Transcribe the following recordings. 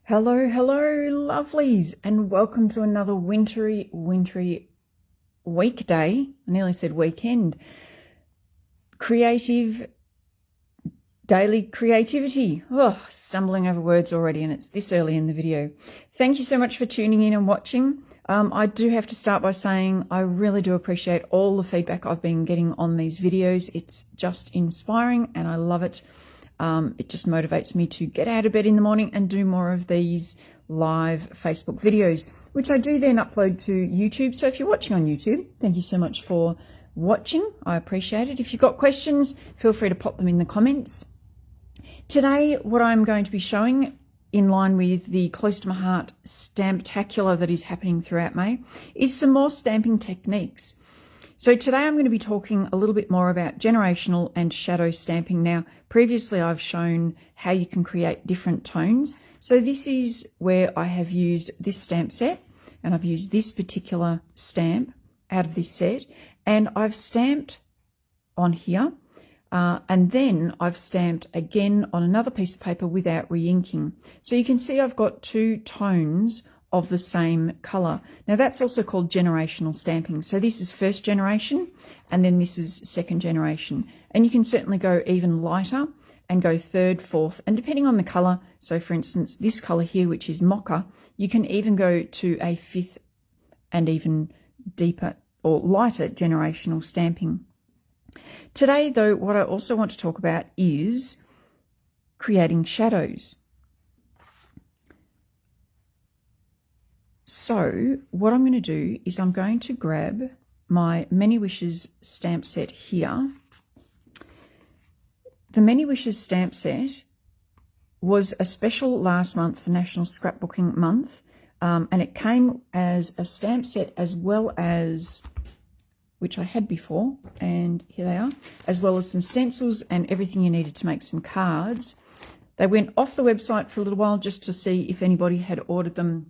Hello, lovelies, and welcome to another wintry weekday. I nearly said weekend. Creative daily creativity. Oh, stumbling over words already, and it's this early in the video. Thank you so much for tuning in and watching. I do have to start by saying I really do appreciate all the feedback I've been getting on these videos. It's just inspiring and I love it. It just motivates me to get out of bed in the morning and do more of these live Facebook videos, which I do then upload to YouTube. So if you're watching on YouTube, thank you so much for watching. I appreciate it. If you've got questions, feel free to pop them in the comments. Today, what I'm going to be showing, in line with the Close to My Heart Stamptacular that is happening throughout May, is some more stamping techniques. So today I'm going to be talking a little bit more about generational and shadow stamping. Now, previously I've shown how you can create different tones. So this is where I have used this stamp set, and I've used this particular stamp out of this set, and I've stamped on here, and then I've stamped again on another piece of paper without re-inking. So you can see I've got two tones of the same color. Now that's also called generational stamping. So this is first generation and then this is second generation. And you can certainly go even lighter and go third, fourth, and depending on the color. So for instance, this color here, which is mocha, you can even go to a fifth and even deeper or lighter generational stamping. Today though, what I also want to talk about is creating shadows. So what I'm going to do is I'm going to grab my Many Wishes stamp set here. The Many Wishes stamp set was a special last month for National Scrapbooking Month, and it came as a stamp set as well as, which I had before, and here they are, as well as some stencils and everything you needed to make some cards. They went off the website for a little while just to see if anybody had ordered them,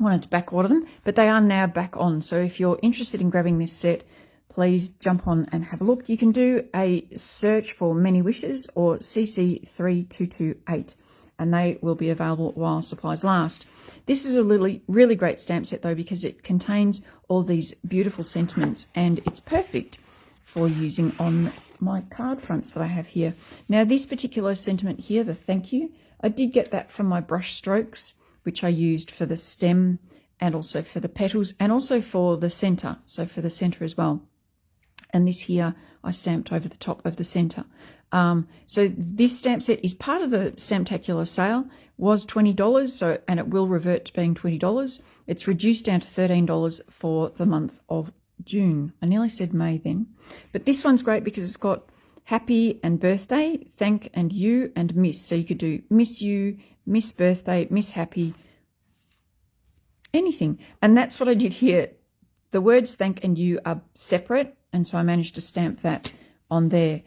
wanted to back order them, but they are now back on. So if you're interested in grabbing this set, please jump on and have a look. You can do a search for Many Wishes or CC3228 and they will be available while supplies last. This is a really great stamp set though, because it contains all these beautiful sentiments and it's perfect for using on my card fronts that I have here. Now this particular sentiment here, the thank you, I did get that from my brush strokes, which I used for the stem and also for the petals and also for the center, so for the center as well. And this here I stamped over the top of the center. So this stamp set is part of the Stamptacular sale, was $20, so, and it will revert to being $20. It's reduced down to $13 for the month of June. I nearly said May then, but this one's great because it's got happy and birthday, thank and you, and miss. So you could do miss you, miss birthday, miss happy, anything. And that's what I did here. The words thank and you are separate, and so I managed to stamp that on there.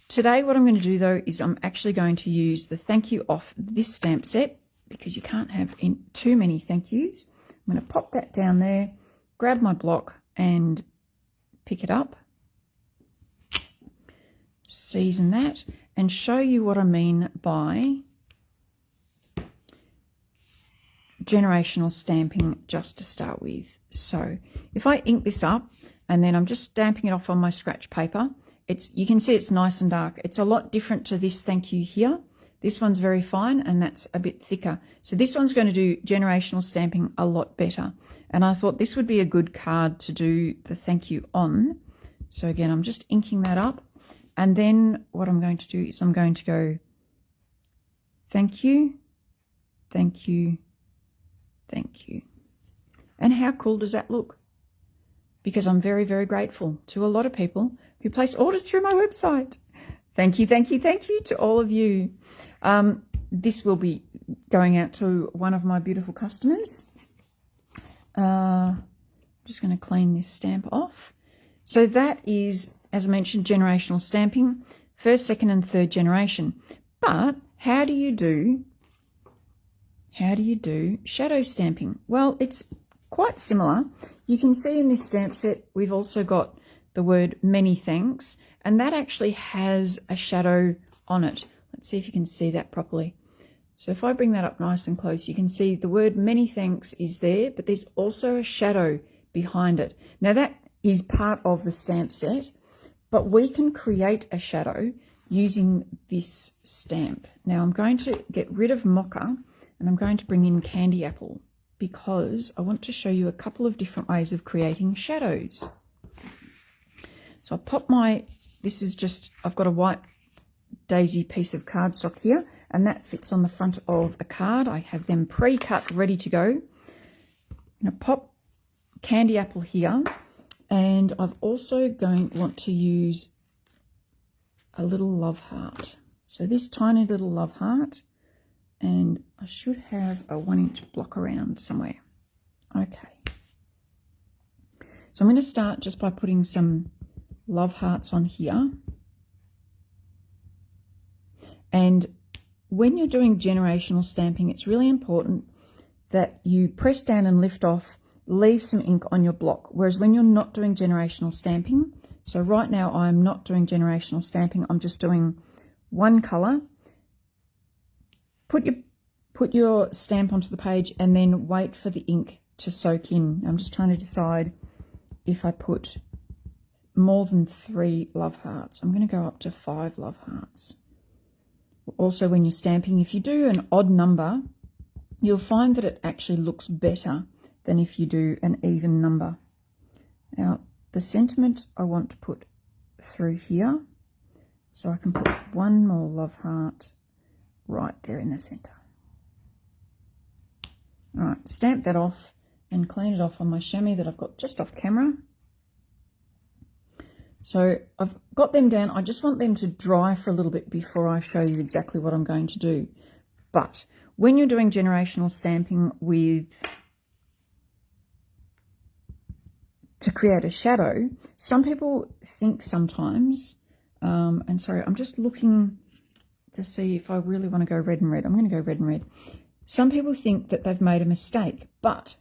Today what I'm going to do though is I'm actually going to use the thank you off this stamp set, because you can't have too many thank yous. I'm going to pop that down there, grab my block and pick it up, season that, and show you what I mean by generational stamping just to start with. So if I ink this up and then I'm just stamping it off on my scratch paper, you can see it's nice and dark. It's a lot different to this thank you here. This one's very fine and that's a bit thicker. So this one's going to do generational stamping a lot better. And I thought this would be a good card to do the thank you on. So again, I'm just inking that up. And then what I'm going to do is I'm going to go thank you, thank you, thank you. And how cool does that look? Because I'm very, very grateful to a lot of people who place orders through my website. Thank you, thank you, thank you to all of you. This will be going out to one of my beautiful customers. I'm just going to clean this stamp off. So that is, as I mentioned, generational stamping, first, second, and third generation. But how do you do shadow stamping? Well, it's quite similar. You can see in this stamp set we've also got the word many thanks, and that actually has a shadow on it. Let's see if you can see that properly. So if I bring that up nice and close, you can see the word many thanks is there, but there's also a shadow behind it. Now that is part of the stamp set, but we can create a shadow using this stamp. Now I'm going to get rid of Mocha and I'm going to bring in Candy Apple because I want to show you a couple of different ways of creating shadows. So I'll pop I've got a white daisy piece of cardstock here, and that fits on the front of a card. I have them pre-cut, ready to go. I'm going to pop Candy Apple here, and I've also want to use a little love heart. So this tiny little love heart, and I should have a 1-inch block around somewhere. Okay. So I'm going to start just by putting some love hearts on here. And when you're doing generational stamping, it's really important that you press down and lift off, leave some ink on your block. Whereas when you're not doing generational stamping, so right now I'm not doing generational stamping, I'm just doing one color. Put your stamp onto the page and then wait for the ink to soak in. I'm just trying to decide if I put more than 3 love hearts. I'm going to go up to 5 love hearts. Also, when you're stamping, if you do an odd number, you'll find that it actually looks better than if you do an even number. Now, the sentiment I want to put through here, so I can put 1 more love heart right there in the center. All right, stamp that off and clean it off on my chamois that I've got just off camera. So I've got them down. I just want them to dry for a little bit before I show you exactly what I'm going to do. But when you're doing generational stamping to create a shadow, some people think sometimes, and sorry, I'm just looking to see if I really want to go red and red. I'm going to go red and red. Some people think that they've made a mistake, but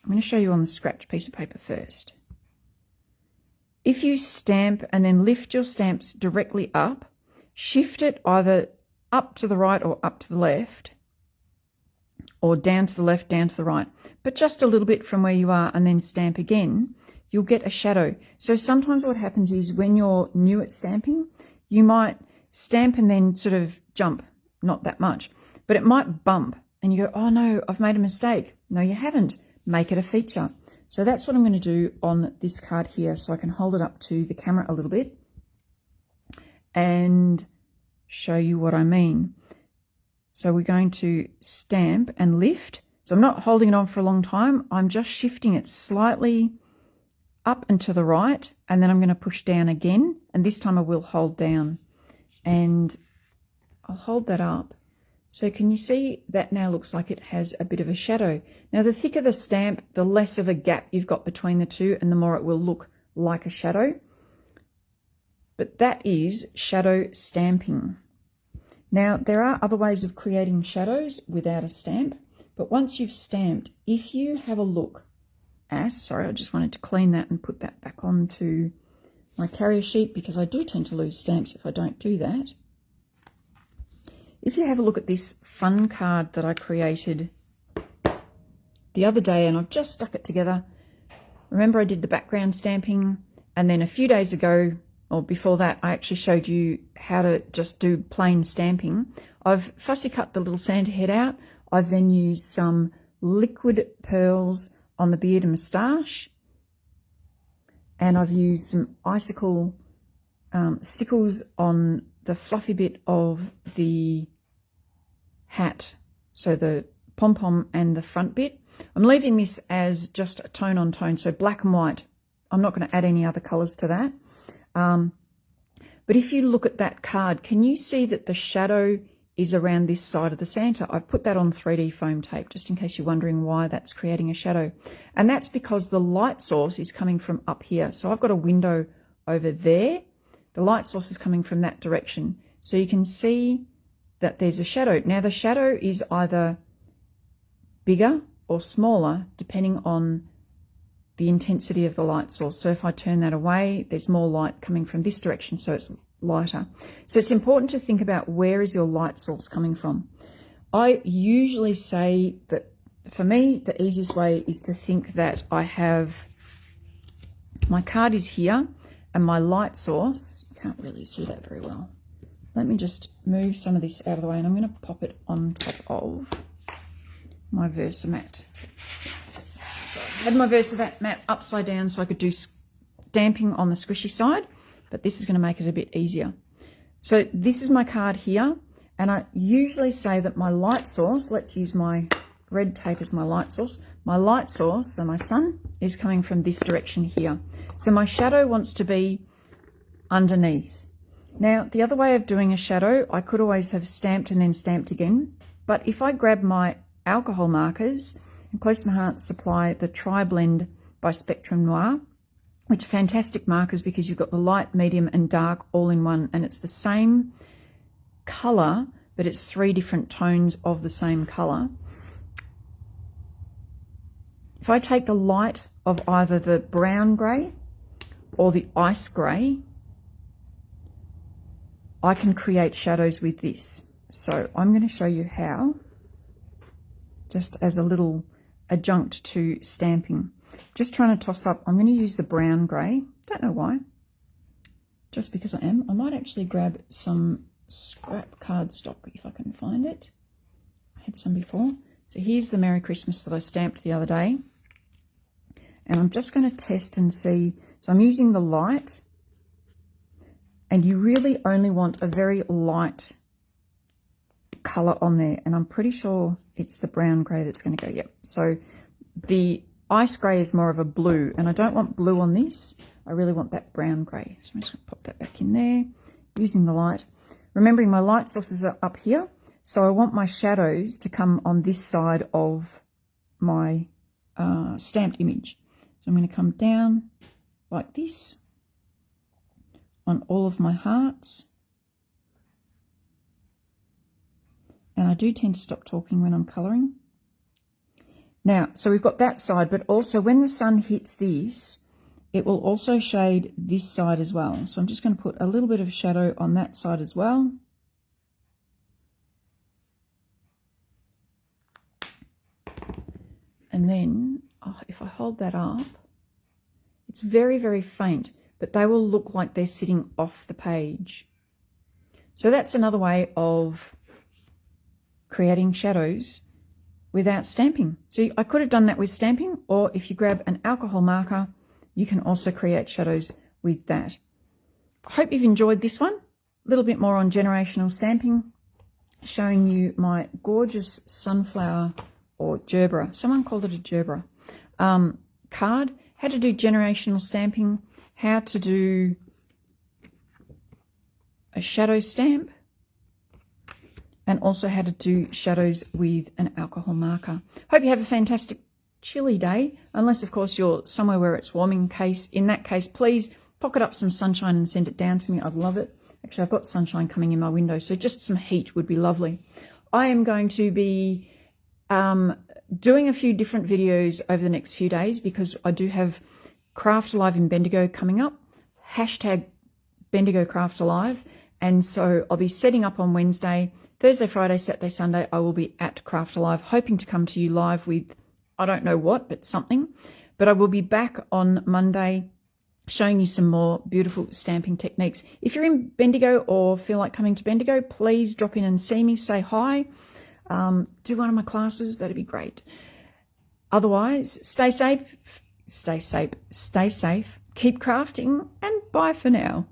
I'm going to show you on the scratch piece of paper first. If you stamp and then lift your stamps directly up, shift it either up to the right or up to the left, or down to the left, down to the right, but just a little bit from where you are, and then stamp again, you'll get a shadow. So sometimes what happens is when you're new at stamping, you might stamp and then sort of jump, not that much, but it might bump and you go, oh no, I've made a mistake. No, you haven't. Make it a feature. So that's what I'm going to do on this card here, so I can hold it up to the camera a little bit and show you what I mean. So we're going to stamp and lift. So I'm not holding it on for a long time. I'm just shifting it slightly up and to the right, and then I'm going to push down again, and this time I will hold down, and I'll hold that up. So can you see that now looks like it has a bit of a shadow? Now the thicker the stamp, the less of a gap you've got between the two, and the more it will look like a shadow. But that is shadow stamping. Now there are other ways of creating shadows without a stamp, but once you've stamped, if you have a look at, sorry, I just wanted to clean that and put that back onto my carrier sheet because I do tend to lose stamps if I don't do that. If you have a look at this fun card that I created the other day, and I've just stuck it together. Remember I did the background stamping, and then a few days ago, or before that, I actually showed you how to just do plain stamping. I've fussy cut the little Santa head out. I've then used some liquid pearls on the beard and moustache, and I've used some icicle stickles on the fluffy bit of the hat, so the pom-pom and the front bit. I'm leaving this as just a tone on tone, so black and white. I'm not going to add any other colours to that. But if you look at that card, can you see that the shadow is around this side of the Santa? I've put that on 3D foam tape, just in case you're wondering why that's creating a shadow. And that's because the light source is coming from up here. So I've got a window over there. The light source is coming from that direction. So you can see that there's a shadow. Now the shadow is either bigger or smaller depending on the intensity of the light source. So if I turn that away, there's more light coming from this direction, so it's lighter. So it's important to think about where is your light source coming from. I usually say that for me, the easiest way is to think that I have my card is here and my light source, you can't really see that very well. Let me just move some of this out of the way and I'm going to pop it on top of my Versamat. So I had my Versamat upside down so I could do stamping on the squishy side, but this is going to make it a bit easier. So this is my card here, and I usually say that my light source, let's use my red tape as my light source. My light source, so my sun, is coming from this direction here. So my shadow wants to be underneath. Now, the other way of doing a shadow, I could always have stamped and then stamped again. But if I grab my alcohol markers and close to my heart supply the Tri-Blend by Spectrum Noir, which are fantastic markers because you've got the light, medium and dark all in one, and it's the same colour, but it's 3 different tones of the same colour. If I take the light of either the brown grey or the ice grey, I can create shadows with this. So I'm going to show you how, just as a little adjunct to stamping. Just trying to toss up, I'm going to use the brown grey. Don't know why, just because I am. I might actually grab some scrap cardstock if I can find it. I had some before. So here's the Merry Christmas that I stamped the other day. And I'm just going to test and see. So I'm using the light. And you really only want a very light colour on there. And I'm pretty sure it's the brown grey that's going to go. Yep. So the ice grey is more of a blue. And I don't want blue on this. I really want that brown grey. So I'm just going to pop that back in there. Using the light. Remembering my light sources are up here. So I want my shadows to come on this side of my stamped image. So I'm going to come down like this on all of my hearts. And I do tend to stop talking when I'm colouring. Now, so we've got that side, but also when the sun hits this, it will also shade this side as well. So I'm just going to put a little bit of shadow on that side as well. And then, if I hold that up, it's very, very faint, but they will look like they're sitting off the page. So that's another way of creating shadows without stamping. So I could have done that with stamping, or if you grab an alcohol marker, you can also create shadows with that. I hope you've enjoyed this one. A little bit more on generational stamping, showing you my gorgeous sunflower or gerbera. Someone called it a gerbera. Card, how to do generational stamping, how to do a shadow stamp, and also how to do shadows with an alcohol marker. Hope you have a fantastic chilly day, unless of course you're somewhere where it's warm. In that case, please pocket up some sunshine and send it down to me. I'd love it. Actually, I've got sunshine coming in my window, so just some heat would be lovely. I am going to be doing a few different videos over the next few days because I do have Craft Alive in Bendigo coming up, hashtag Bendigo Craft Alive, and so I'll be setting up on Wednesday, Thursday, Friday, Saturday, Sunday. I will be at Craft Alive, hoping to come to you live with, I don't know what, but something. But I will be back on Monday showing you some more beautiful stamping techniques. If you're in Bendigo or feel like coming to Bendigo, please drop in and see me, say hi. Do one of my classes, that'd be great. Otherwise, stay safe, keep crafting, and bye for now.